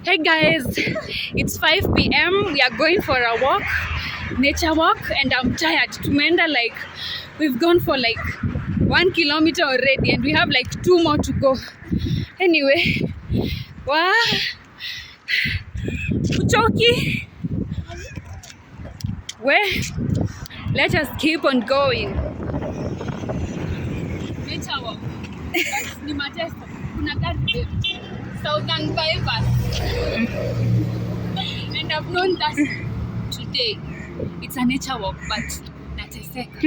Hey guys, it's 5 p.m. We are going for a walk, nature walk, and I'm tired. Tumeenda like, we've gone for like 1 kilometer already, and we have like 2 more to go. Anyway, wow, Uchoki, where? Let us keep on going. Nature walk. Ni mateso. Kuna gari Southern Bypass. And I've known that today it's a nature walk, but nateseka.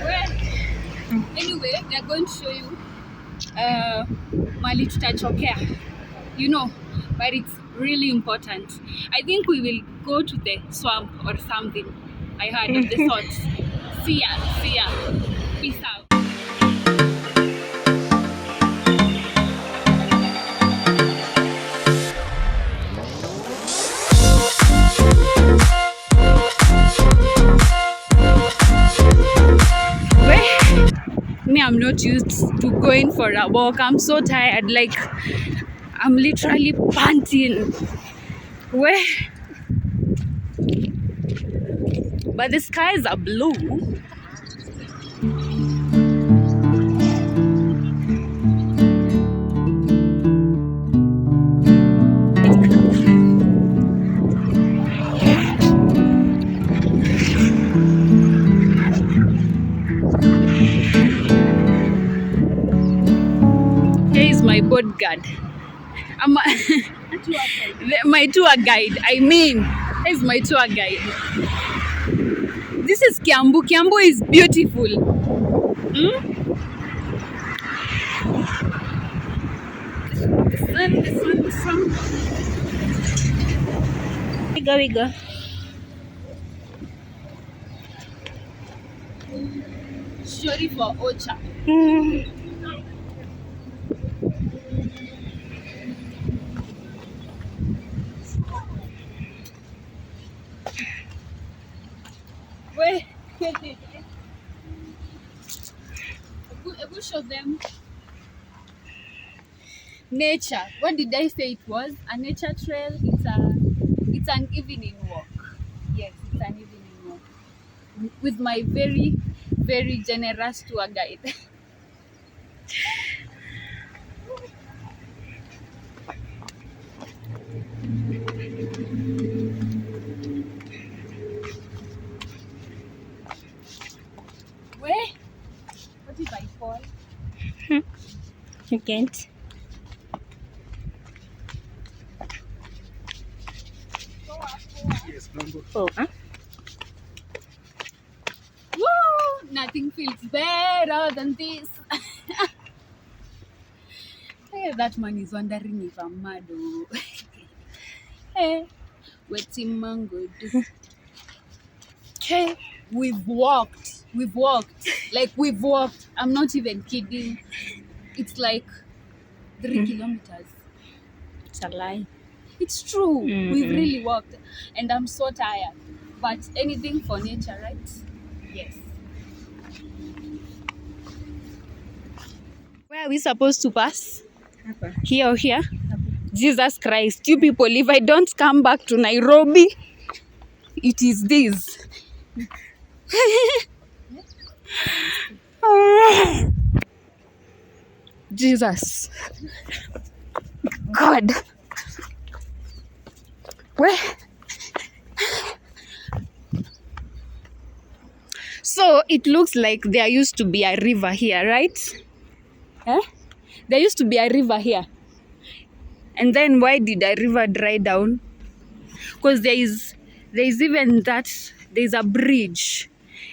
Well, anyway, we are going to show you mali tutachokea, you know, but it's really important. I think we will go to the swamp or something. I heard of the sort. See ya. Peace out. Me, I'm not used to going for a walk. I'm so tired. Like, I'm literally panting. Where? But the skies are blue. Here is my bodyguard. My tour guide. I mean, here's my tour guide. This is Kiambu. Kiambu is beautiful. The sun. We go. Sorry for Ocha. Wait. Ebu show them. Nature. What did I say it was? A nature trail. It's an evening walk. Yes, it's an evening walk with my very, very generous tour guide. Where? What if I fall? You can't. Oh, huh? Woo! Nothing feels better than this. Hey, that man is wondering if I'm mad. Oh. Hey, waiting mango. Okay, we've walked. Like, we've walked. I'm not even kidding. It's like 3 kilometers. It's a lie. It's true. We've really walked, and I'm so tired. But anything for nature, right? Yes. Where are we supposed to pass? Here or here? Jesus Christ, you people, if I don't come back to Nairobi, it is this. Jesus. God. Where? So it looks like there used to be a river here, right? Huh? There used to be a river here. And then why did a river dry down? Because there is even that, there's a bridge.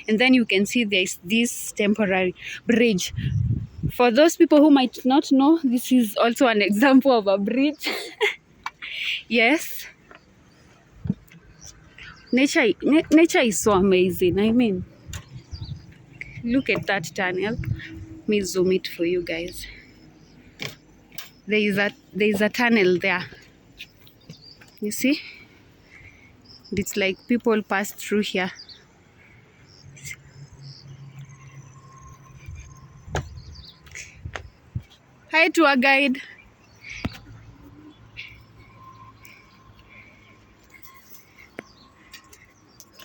And then you can see there's this temporary bridge. For those people who might not know, this is also an example of a bridge. Yes. Nature is so amazing. I mean, look at that tunnel. Let me zoom it for you guys. There is a tunnel there. You see? It's like people pass through here. Hi, tour guide.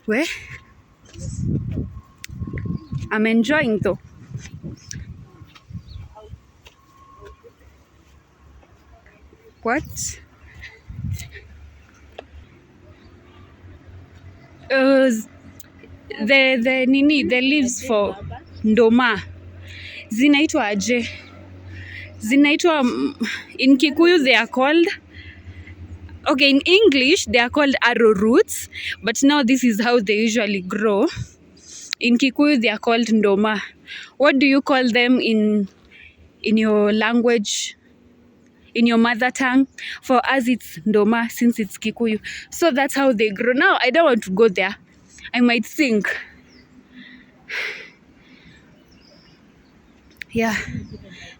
Where? I'm enjoying though. What? The leaves for ndoma zinaitwa aje? Zinaitwa in Kikuyu they are called, okay, in English they are called arrowroots, but now this is how they usually grow. In Kikuyu they are called ndoma. What do you call them in your language, in your mother tongue? For us it's ndoma since it's Kikuyu. So that's how they grow. Now I don't want to go there. I might think. Yeah.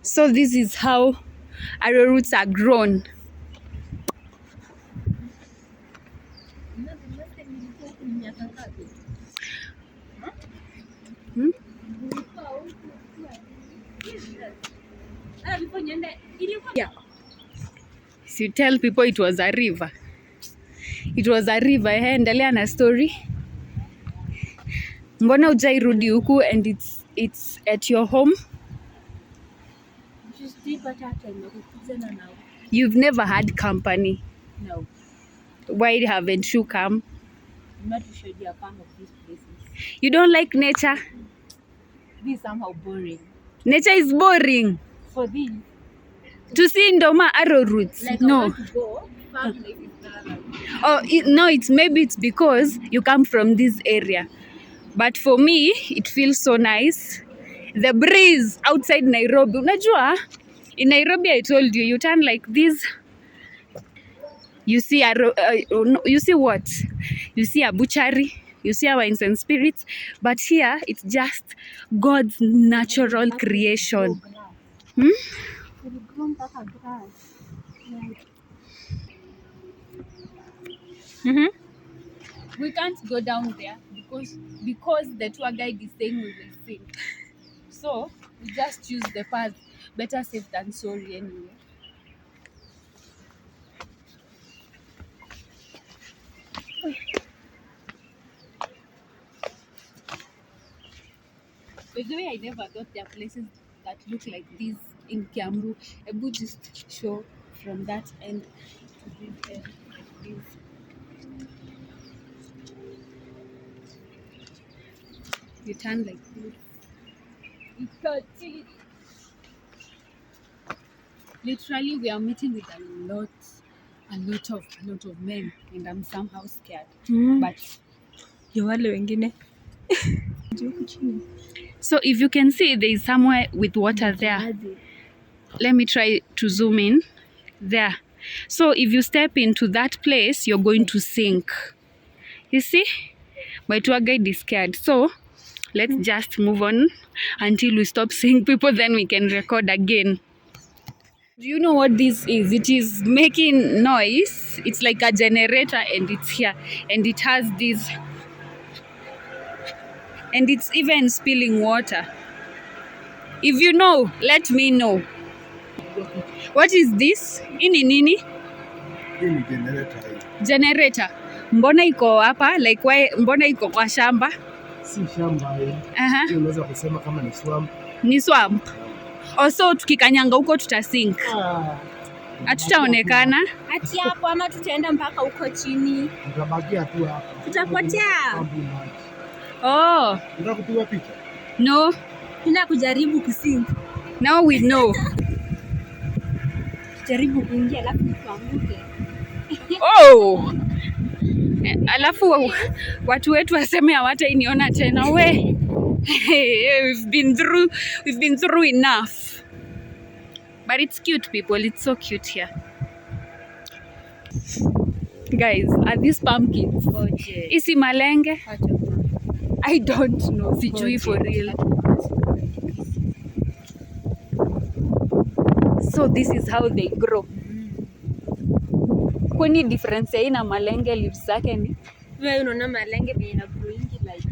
So this is how arrowroots are grown. Yeah. So you tell people it was a river. It was a river. Endelea na story. Mbona hujairudi huku and it's at your home? You've never had company? No. Why haven't you come? I'm not sure you are fan of these places. You don't like nature? This is somehow boring. Nature is boring. For this. To see ndoma arrowroots? Like No. I want to go, farm like it's Oh, no, maybe it's because you come from this area. But for me, it feels so nice. The breeze outside Nairobi. Unajua, in Nairobi, I told you, you turn like this. You see you see what? You see a butchery. You see our wines and spirits. But here, it's just God's natural creation. We can't go down there because the tour guide is saying we will sink. So we just choose the path. Better safe than sorry anyway. By the way, I never thought there are places that look like this in Kiambu. I would just show from that end to this end like this. You turn like this. Literally, we are meeting with a lot of men, and I'm somehow scared. But wale wengine. So if you can see, there is somewhere with water there. Let me try to zoom in there. So if you step into that place, you're going to sink. You see? My tour guide is scared. So let's just move on until we stop seeing people, then we can record again. Do you know what this is? It is making noise. It's like a generator and it's here. And it has this. And it's even spilling water. If you know, let me know. What is this? Ini nini? Hii ni generator hii. Generator. Mbona iko hapa? Like why, mbona iko kwa shamba? Si shamba hii. Hii unaweza kusema kama ni swamp. Ni swamp. Also tukikanyanga huko tutasink. Hatutaonekana. Ati hapo ama tutaenda mpaka huko chini. Tutabakia tu hapa. Tutapotea. Oh. Unataka kupiga picha? No. Nina kujaribu kusink. Now we know. Jaribu kuingia alafu tuanguke. Oh. Alafu watu wetu waseme hawatainiona tena we. We've been through enough. But it's cute, people. It's so cute here. Guys, are these pumpkins? Isi malenge? I don't know. Sijui for real. So this is how they grow. Kwani difference ya ina malenge leaves zake ni? Wewe unaona malenge vile ina growing like.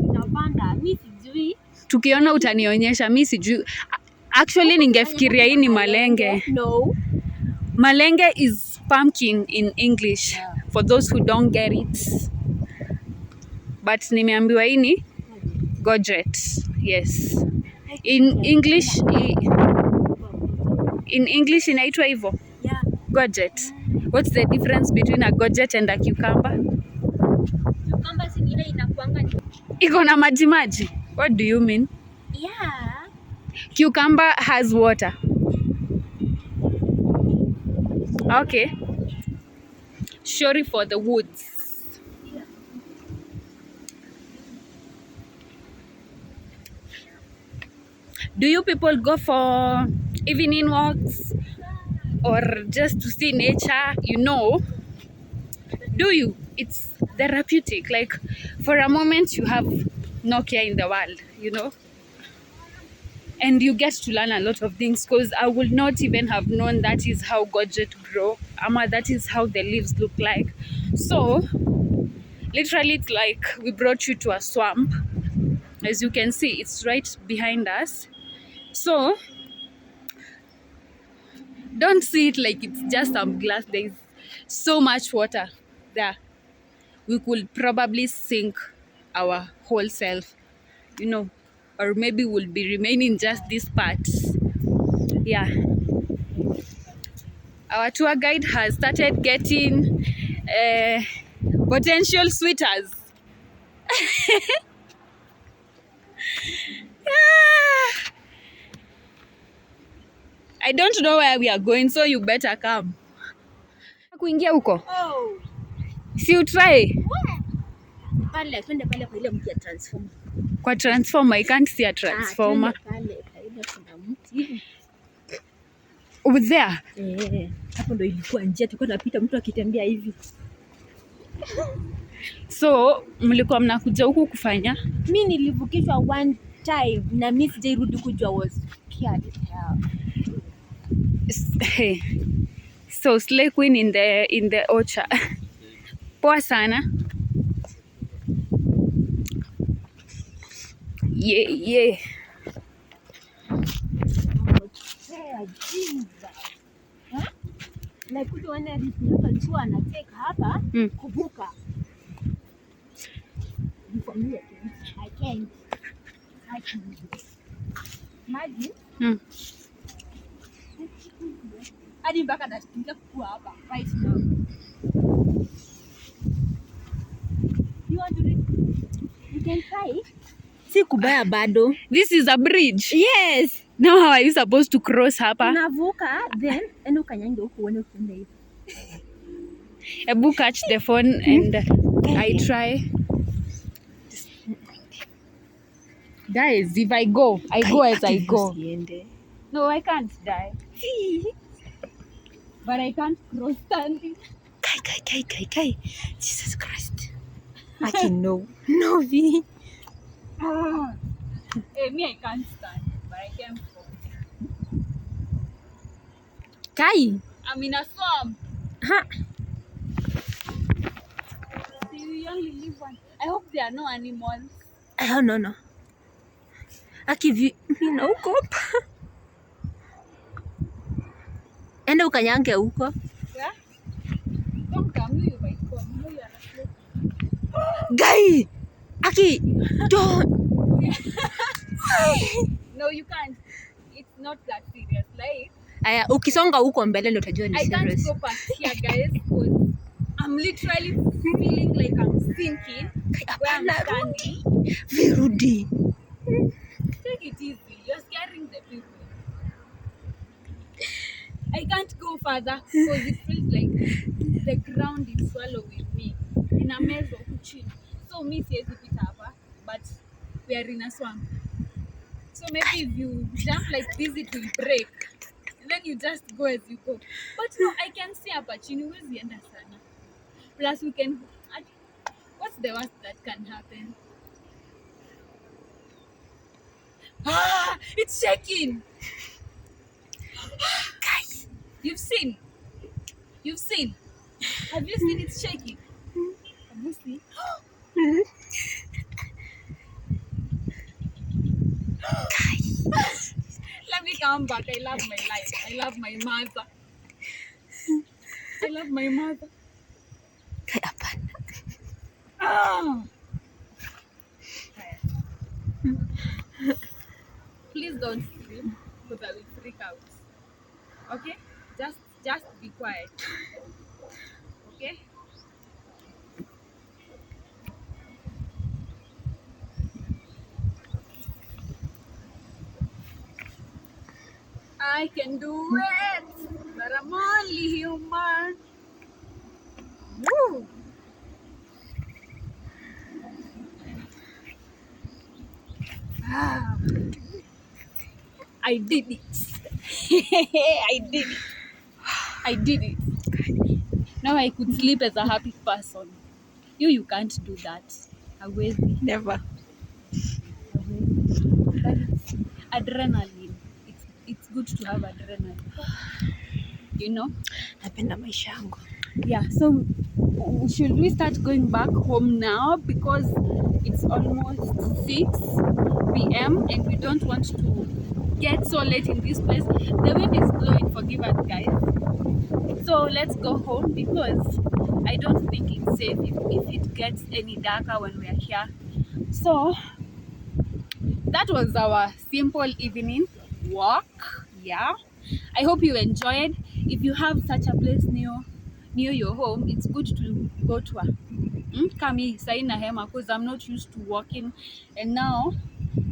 Inapanda, mimi sijui. Tukiona utanionyesha, mimi sijui. Actually ningefikiria hii ni malenge. No. Malenge is pumpkin in English, for those who don't get it. But nimeambiwa hii ni gojet. Yes. In English inaitwa hivyo. Yeah. Gojet. What's the difference between a gojet and a cucumber? Cucumber si ile inakuanga. Iko na maji maji. What do you mean? Yeah. Cucumber has water. Okay. Sorry for the woods. Do you people go for evening walks or just to see nature? You know, do you? It's therapeutic. Like for a moment you have no care in the world, you know, and you get to learn a lot of things, because I would not even have known that is how gojet grow, ama that is how the leaves look like. So literally it's like we brought you to a swamp. As you can see, it's right behind us. So don't see it like it's just some glass. There is so much water there. We could probably sink our whole self, you know, or maybe we'll be remaining just this part. Yeah. Our tour guide has started getting potential suitors. I don't know where we are going, so you better come. Kuingia huko? Oh. Si utry. Pale, twende pale kwa ile mti ya transformer. Kwa transformer, I can't see a transformer. Pale, kuna mti hivi. Over there. Hapo ndo ilikuwa njia tulikuwa tunapita mtu akitembea hivi. So, mlikuwa mnakuja huku kufanya? Mimi nilivukishwa one time na mimi sijairudi kujua, was scared as hell. Hey. So Slay Queen in the Ocha. Poa sana. Yeah. Like kuto wana ritu anateka hapa kuvuka. I can't. Maji. Hadi mpaka nafikiria kukua hapa right now. You want to read? You can try. Si kubaya bado. This is a bridge. Yes. Now how are you supposed to cross hapa? Unavuka then enda ukanyange huko uone ukienda hivi. Ebu catch the phone and I try. Guys, if I go as I go. No, I can't die. But I can't cross standing. Kai. Jesus Christ. I can know. No, V. Hey, me, I can't stand, but I can fall. Kai. I'm in a swamp. Ha. You only live one. I hope there are no animals. Oh, no. Akivi, mimi naogopa. Enda ukanyange huko. Yeah? Don't come, you might come. No, you are not. Guy. Aki, don't. No, you can't. It's not that serious. Like, Aya, ukisonga huko mbele ndio utajua ni I can't serious. go past here, guys, because I'm literally feeling like I'm sinking where I'm standing. Virudi. Take it easy. You're scaring the people. I can't go further because it feels like the ground is swallowing me. In a mess of chini. So me says it hapa, but we are in a swamp. So maybe if you jump like this, it will break. And then you just go as you go. But no, I can see hapa chini, huwezi enda sana. Plus we can, what's the worst that can happen? It's shaking. Guys, you've seen. Have you seen it shaking? Have you seen? Let me come back. I love my life. I love my mother. I love my mother. Hapana. Ah. Please don't scream because I will freak out. Okay? Just be quiet. Okay? I can do it, but I'm only human. Woo! Ah, I did it. I did it. I did it. Now I could sleep as a happy person. You can't do that. Hawezi. Never. But it's adrenaline. It's good to have adrenaline. You know? Napenda maisha yangu. Yeah, so should we start going back home now because it's almost 6 p.m. and we don't want to get so late in this place. The wind is blowing, forgive us guys. So let's go home because I don't think it's safe if it gets any darker when we are here. So that was our simple evening walk. Yeah, I hope you enjoyed. If you have such a place near your home, it's good to go to a kami saina hema because I'm not used to walking, and now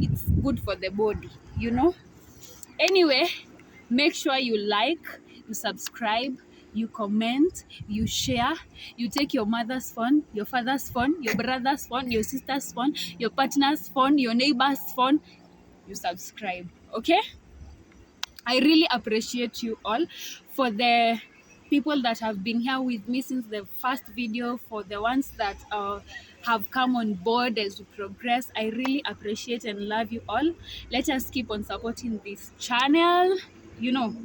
it's good for the body, you know. Anyway, make sure you like, you subscribe, you comment, you share, you take your mother's phone, your father's phone, your brother's phone, your sister's phone, your partner's phone, your neighbor's phone, you subscribe. Okay, I really appreciate you all. For the people that have been here with me since the first video, for the ones that have come on board as we progress, I really appreciate and love you all. Let us keep on supporting this channel. You know,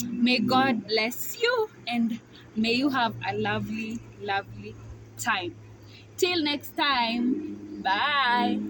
may God bless you and may you have a lovely time. Till next time, bye.